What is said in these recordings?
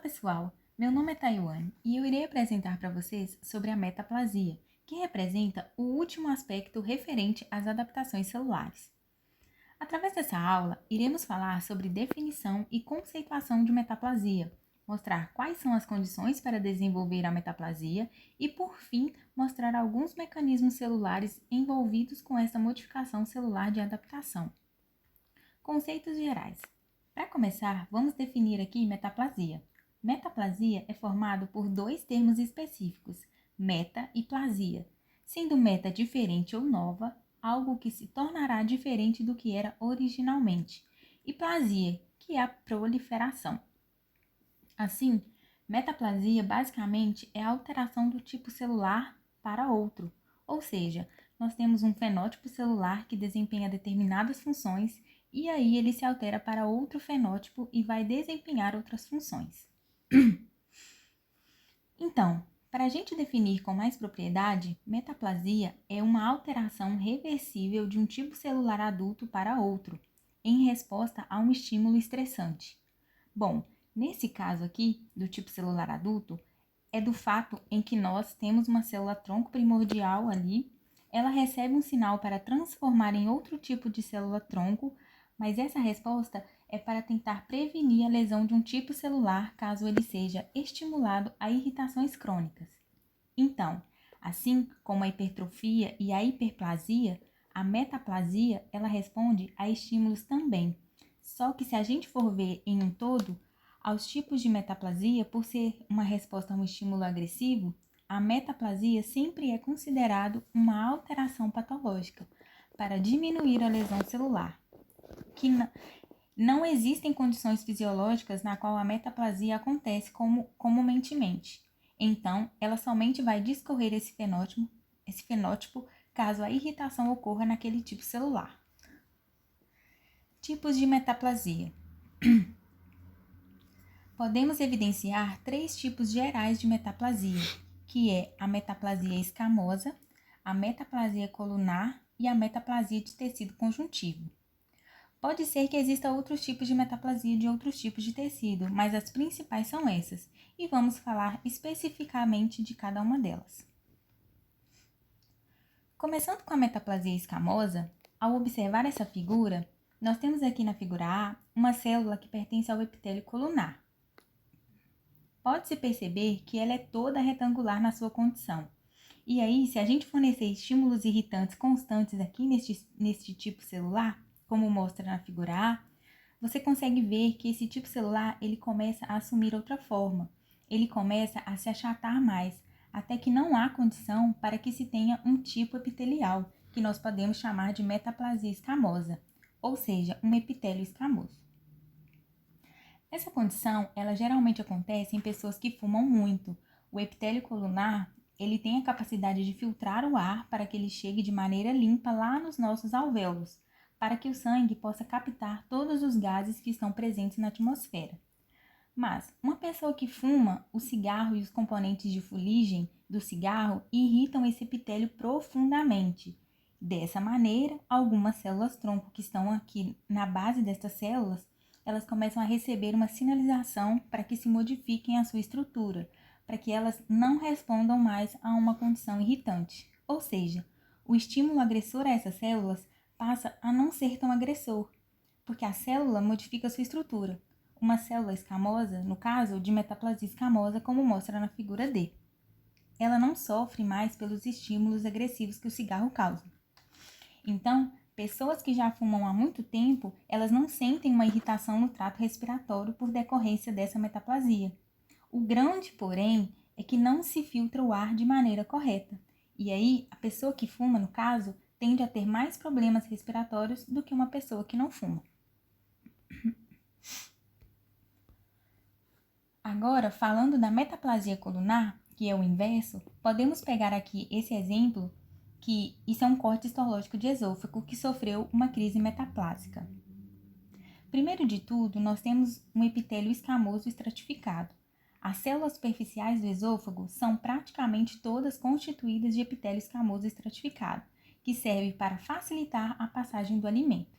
pessoal, meu nome é Taiwane e eu irei apresentar para vocês sobre a metaplasia, que representa o último aspecto referente às adaptações celulares. Através dessa aula, iremos falar sobre definição e conceituação de metaplasia, mostrar quais são as condições para desenvolver a metaplasia e, por fim, mostrar alguns mecanismos celulares envolvidos com essa modificação celular de adaptação. Conceitos gerais. Para começar, vamos definir aqui metaplasia. Metaplasia é formado por dois termos específicos, meta e plasia, sendo meta diferente ou nova, algo que se tornará diferente do que era originalmente, e plasia, que é a proliferação. Assim, metaplasia basicamente é a alteração do tipo celular para outro, ou seja, nós temos um fenótipo celular que desempenha determinadas funções e aí ele se altera para outro fenótipo e vai desempenhar outras funções. Então, para a gente definir com mais propriedade, metaplasia é uma alteração reversível de um tipo celular adulto para outro, em resposta a um estímulo estressante. Bom, nesse caso aqui, do tipo celular adulto, é do fato em que nós temos uma célula-tronco primordial ali, ela recebe um sinal para transformar em outro tipo de célula-tronco, mas essa resposta é para tentar prevenir a lesão de um tipo celular caso ele seja estimulado a irritações crônicas. Então, assim como a hipertrofia e a hiperplasia, a metaplasia ela responde a estímulos também. Só que se a gente for ver em um todo, aos tipos de metaplasia, por ser uma resposta a um estímulo agressivo, a metaplasia sempre é considerado uma alteração patológica para diminuir a lesão celular, que não existem condições fisiológicas na qual a metaplasia acontece comumente. Então, ela somente vai discorrer esse fenótipo caso a irritação ocorra naquele tipo celular. Tipos de metaplasia. Podemos evidenciar três tipos gerais de metaplasia, que é a metaplasia escamosa, a metaplasia colunar e a metaplasia de tecido conjuntivo. Pode ser que exista outros tipos de metaplasia de outros tipos de tecido, mas as principais são essas, e vamos falar especificamente de cada uma delas. Começando com a metaplasia escamosa, ao observar essa figura, nós temos aqui na figura A uma célula que pertence ao epitélio colunar. Pode-se perceber que ela é toda retangular na sua condição. E aí, se a gente fornecer estímulos irritantes constantes aqui neste tipo celular, como mostra na figura A, você consegue ver que esse tipo celular ele começa a assumir outra forma. Ele começa a se achatar mais, até que não há condição para que se tenha um tipo epitelial, que nós podemos chamar de metaplasia escamosa, ou seja, um epitélio escamoso. Essa condição, ela geralmente acontece em pessoas que fumam muito. O epitélio colunar, ele tem a capacidade de filtrar o ar para que ele chegue de maneira limpa lá nos nossos alvéolos, para que o sangue possa captar todos os gases que estão presentes na atmosfera. Mas, uma pessoa que fuma, o cigarro e os componentes de fuligem do cigarro irritam esse epitélio profundamente. Dessa maneira, algumas células-tronco que estão aqui na base destas células, elas começam a receber uma sinalização para que se modifiquem a sua estrutura, para que elas não respondam mais a uma condição irritante. Ou seja, o estímulo agressor a essas células passa a não ser tão agressor, porque a célula modifica sua estrutura. Uma célula escamosa, no caso de metaplasia escamosa, como mostra na figura D. Ela não sofre mais pelos estímulos agressivos que o cigarro causa. Então, pessoas que já fumam há muito tempo, elas não sentem uma irritação no trato respiratório por decorrência dessa metaplasia. O grande, porém, é que não se filtra o ar de maneira correta. E aí, a pessoa que fuma, no caso, tende a ter mais problemas respiratórios do que uma pessoa que não fuma. Agora, falando da metaplasia colunar, que é o inverso, podemos pegar aqui esse exemplo que isso é um corte histológico de esôfago que sofreu uma crise metaplásica. Primeiro de tudo, nós temos um epitélio escamoso estratificado. As células superficiais do esôfago são praticamente todas constituídas de epitélio escamoso estratificado, que serve para facilitar a passagem do alimento.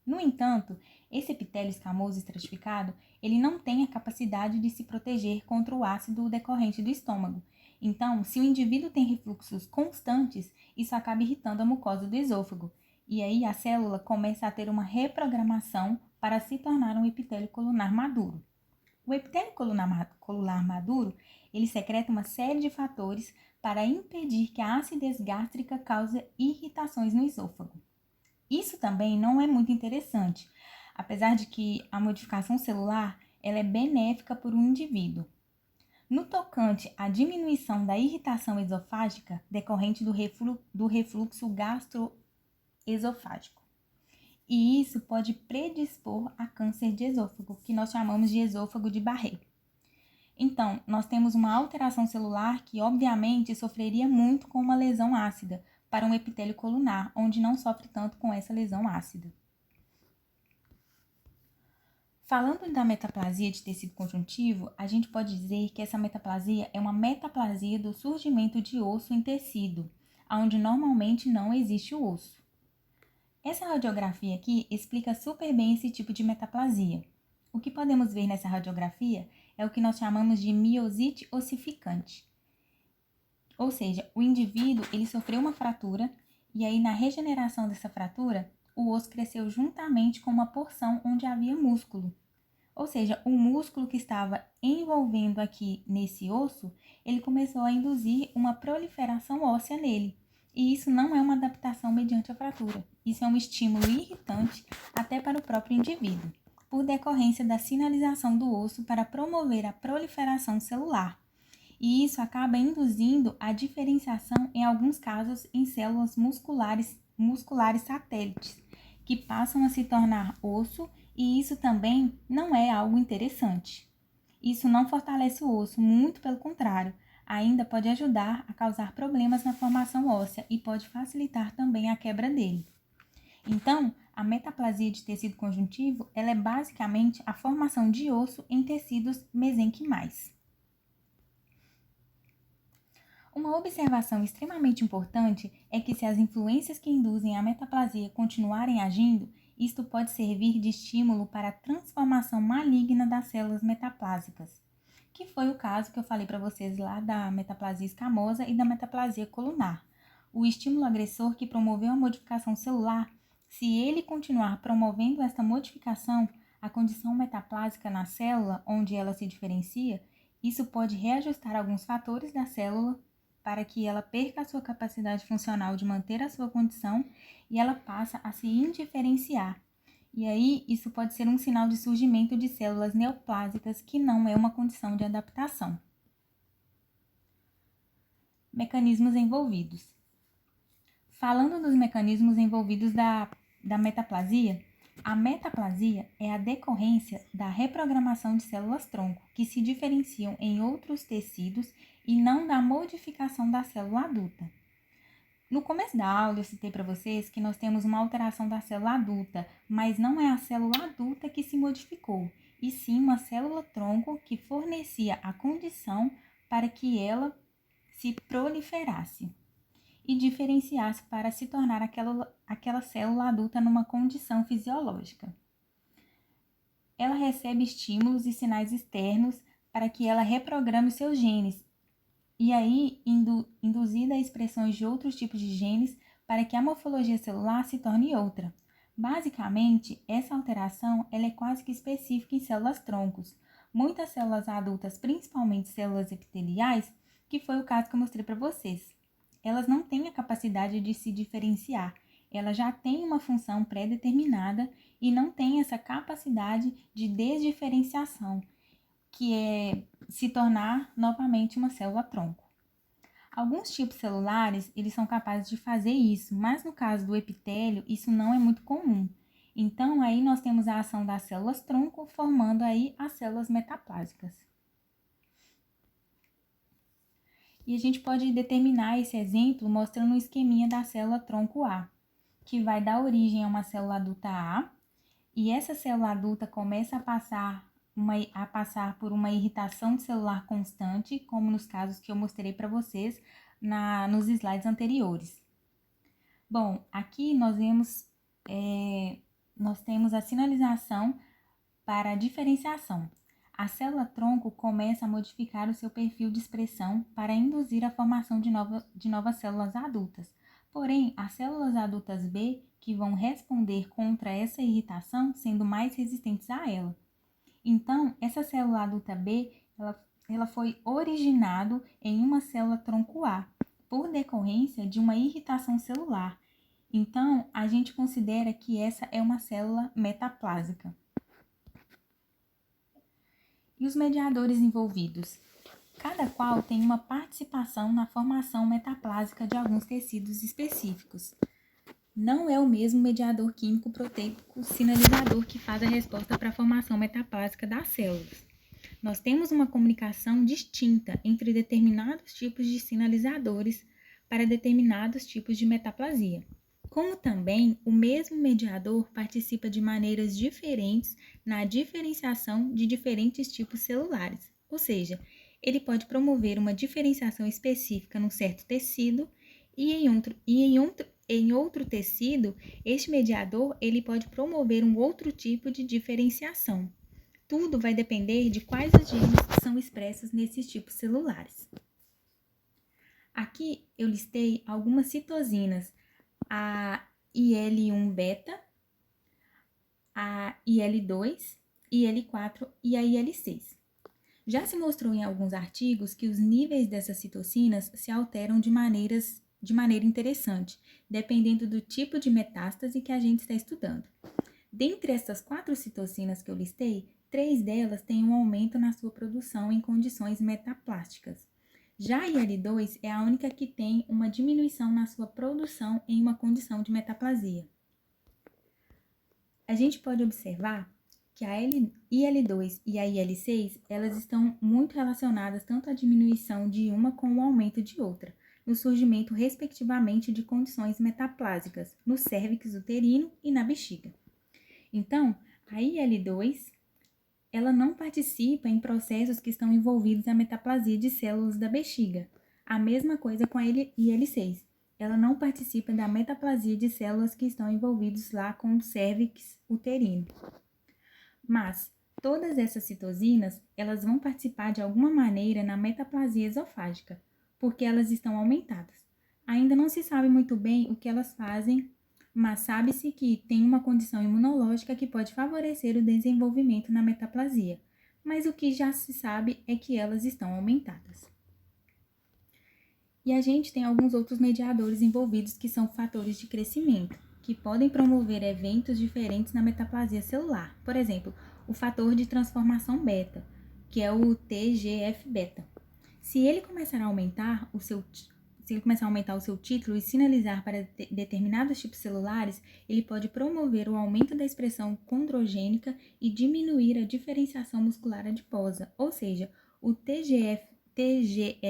No entanto, esse epitélio escamoso estratificado, ele não tem a capacidade de se proteger contra o ácido decorrente do estômago. Então, se o indivíduo tem refluxos constantes, isso acaba irritando a mucosa do esôfago. E aí a célula começa a ter uma reprogramação para se tornar um epitélio colunar maduro. O epitélio colunar maduro, ele secreta uma série de fatores para impedir que a acidez gástrica cause irritações no esôfago. Isso também não é muito interessante, apesar de que a modificação celular ela é benéfica para o indivíduo. No tocante à diminuição da irritação esofágica decorrente do refluxo gastroesofágico. E isso pode predispor a câncer de esôfago, que nós chamamos de esôfago de Barré. Então, nós temos uma alteração celular que, obviamente, sofreria muito com uma lesão ácida para um epitélio colunar, onde não sofre tanto com essa lesão ácida. Falando da metaplasia de tecido conjuntivo, a gente pode dizer que essa metaplasia é uma metaplasia do surgimento de osso em tecido, onde normalmente não existe o osso. Essa radiografia aqui explica super bem esse tipo de metaplasia. O que podemos ver nessa radiografia é o que nós chamamos de miosite ossificante. Ou seja, o indivíduo ele sofreu uma fratura e aí na regeneração dessa fratura, o osso cresceu juntamente com uma porção onde havia músculo. Ou seja, o músculo que estava envolvendo aqui nesse osso, ele começou a induzir uma proliferação óssea nele. E isso não é uma adaptação mediante a fratura. Isso é um estímulo irritante até para o próprio indivíduo, por decorrência da sinalização do osso para promover a proliferação celular. E isso acaba induzindo a diferenciação, em alguns casos, em células musculares satélites, que passam a se tornar osso, e isso também não é algo interessante. Isso não fortalece o osso, muito pelo contrário, ainda pode ajudar a causar problemas na formação óssea e pode facilitar também a quebra dele. Então, a metaplasia de tecido conjuntivo, ela é basicamente a formação de osso em tecidos mesenquimais. Uma observação extremamente importante é que se as influências que induzem a metaplasia continuarem agindo, isto pode servir de estímulo para a transformação maligna das células metaplásicas, que foi o caso que eu falei para vocês lá da metaplasia escamosa e da metaplasia colunar. O estímulo agressor que promoveu a modificação celular, se ele continuar promovendo esta modificação, a condição metaplásica na célula onde ela se diferencia, isso pode reajustar alguns fatores da célula para que ela perca a sua capacidade funcional de manter a sua condição e ela passa a se indiferenciar. E aí, isso pode ser um sinal de surgimento de células neoplásicas, que não é uma condição de adaptação. Mecanismos envolvidos. Falando dos mecanismos envolvidos da metaplasia, a metaplasia é a decorrência da reprogramação de células-tronco, que se diferenciam em outros tecidos e não da modificação da célula adulta. No começo da aula, eu citei para vocês que nós temos uma alteração da célula adulta, mas não é a célula adulta que se modificou, e sim uma célula-tronco que fornecia a condição para que ela se proliferasse e diferenciasse para se tornar aquela célula adulta numa condição fisiológica. Ela recebe estímulos e sinais externos para que ela reprograme os seus genes, e aí induzida a expressões de outros tipos de genes para que a morfologia celular se torne outra. Basicamente, essa alteração ela é quase que específica em células-troncos. Muitas células adultas, principalmente células epiteliais, que foi o caso que eu mostrei para vocês, elas não têm a capacidade de se diferenciar. Elas já têm uma função pré-determinada e não têm essa capacidade de desdiferenciação, que é se tornar novamente uma célula-tronco. Alguns tipos celulares, eles são capazes de fazer isso, mas no caso do epitélio, isso não é muito comum. Então, aí nós temos a ação das células-tronco, formando aí as células metaplásicas. E a gente pode determinar esse exemplo mostrando um esqueminha da célula tronco A, que vai dar origem a uma célula adulta A, e essa célula adulta começa a passar por uma irritação celular constante, como nos casos que eu mostrei para vocês nos slides anteriores. Bom, aqui nós vemos nós temos a sinalização para a diferenciação. A célula-tronco começa a modificar o seu perfil de expressão para induzir a formação de novas células adultas. Porém, as células adultas B que vão responder contra essa irritação, sendo mais resistentes a ela. Então, essa célula adulta B, ela foi originada em uma célula tronco A, por decorrência de uma irritação celular. Então, a gente considera que essa é uma célula metaplásica. E os mediadores envolvidos? Cada qual tem uma participação na formação metaplásica de alguns tecidos específicos. Não é o mesmo mediador químico proteico sinalizador que faz a resposta para a formação metaplásica das células. Nós temos uma comunicação distinta entre determinados tipos de sinalizadores para determinados tipos de metaplasia. Como também o mesmo mediador participa de maneiras diferentes na diferenciação de diferentes tipos celulares, ou seja, ele pode promover uma diferenciação específica num certo tecido e em outro tecido, este mediador ele pode promover um outro tipo de diferenciação. Tudo vai depender de quais os genes são expressos nesses tipos celulares. Aqui eu listei algumas citosinas, a IL-1-beta, a IL-2, IL-4 e a IL-6. Já se mostrou em alguns artigos que os níveis dessas citocinas se alteram de maneira interessante, dependendo do tipo de metástase que a gente está estudando. Dentre essas 4 citocinas que eu listei, 3 delas têm um aumento na sua produção em condições metaplásticas. Já a IL-2 é a única que tem uma diminuição na sua produção em uma condição de metaplasia. A gente pode observar que a IL-2 e a IL-6, elas estão muito relacionadas tanto à diminuição de uma como ao aumento de outra, no surgimento respectivamente de condições metaplásicas no cérvix uterino e na bexiga. Então, a IL-2, ela não participa em processos que estão envolvidos na metaplasia de células da bexiga. A mesma coisa com a IL-6. Ela não participa da metaplasia de células que estão envolvidas lá com o cérvix uterino. Mas todas essas citosinas, elas vão participar de alguma maneira na metaplasia esofágica, porque elas estão aumentadas. Ainda não se sabe muito bem o que elas fazem, mas sabe-se que tem uma condição imunológica que pode favorecer o desenvolvimento na metaplasia, mas o que já se sabe é que elas estão aumentadas. E a gente tem alguns outros mediadores envolvidos que são fatores de crescimento, que podem promover eventos diferentes na metaplasia celular. Por exemplo, o fator de transformação beta, que é o TGF-beta. Se ele começar a aumentar o seu título e sinalizar para determinados tipos celulares, ele pode promover o aumento da expressão condrogênica e diminuir a diferenciação muscular adiposa, ou seja, o TGF-beta,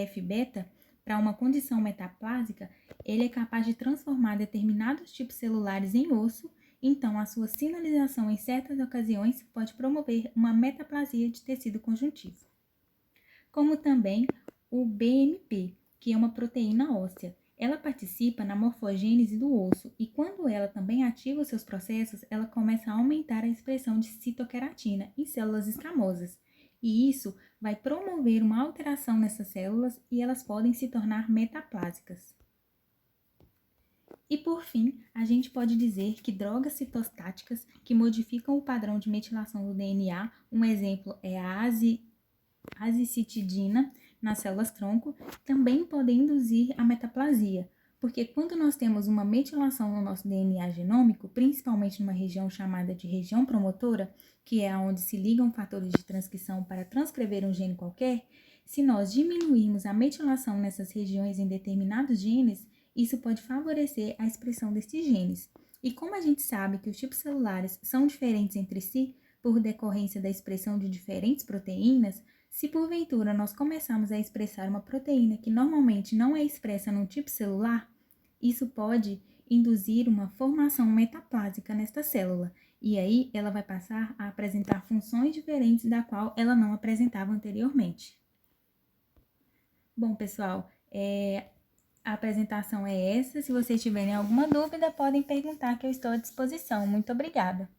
para uma condição metaplásica, ele é capaz de transformar determinados tipos celulares em osso, então a sua sinalização em certas ocasiões pode promover uma metaplasia de tecido conjuntivo. Como também o BMP, que é uma proteína óssea. Ela participa na morfogênese do osso e quando ela também ativa os seus processos, ela começa a aumentar a expressão de citoqueratina em células escamosas. E isso vai promover uma alteração nessas células e elas podem se tornar metaplásicas. E por fim, a gente pode dizer que drogas citostáticas que modificam o padrão de metilação do DNA, um exemplo é a azicitidina nas células-tronco, também podem induzir a metaplasia, porque quando nós temos uma metilação no nosso DNA genômico, principalmente numa região chamada de região promotora, que é onde se ligam fatores de transcrição para transcrever um gene qualquer, se nós diminuirmos a metilação nessas regiões em determinados genes, isso pode favorecer a expressão desses genes. E como a gente sabe que os tipos celulares são diferentes entre si, por decorrência da expressão de diferentes proteínas, se porventura nós começarmos a expressar uma proteína que normalmente não é expressa num tipo celular, isso pode induzir uma formação metaplásica nesta célula, e aí ela vai passar a apresentar funções diferentes da qual ela não apresentava anteriormente. Bom, pessoal, A apresentação é essa. Se vocês tiverem alguma dúvida, podem perguntar que eu estou à disposição. Muito obrigada.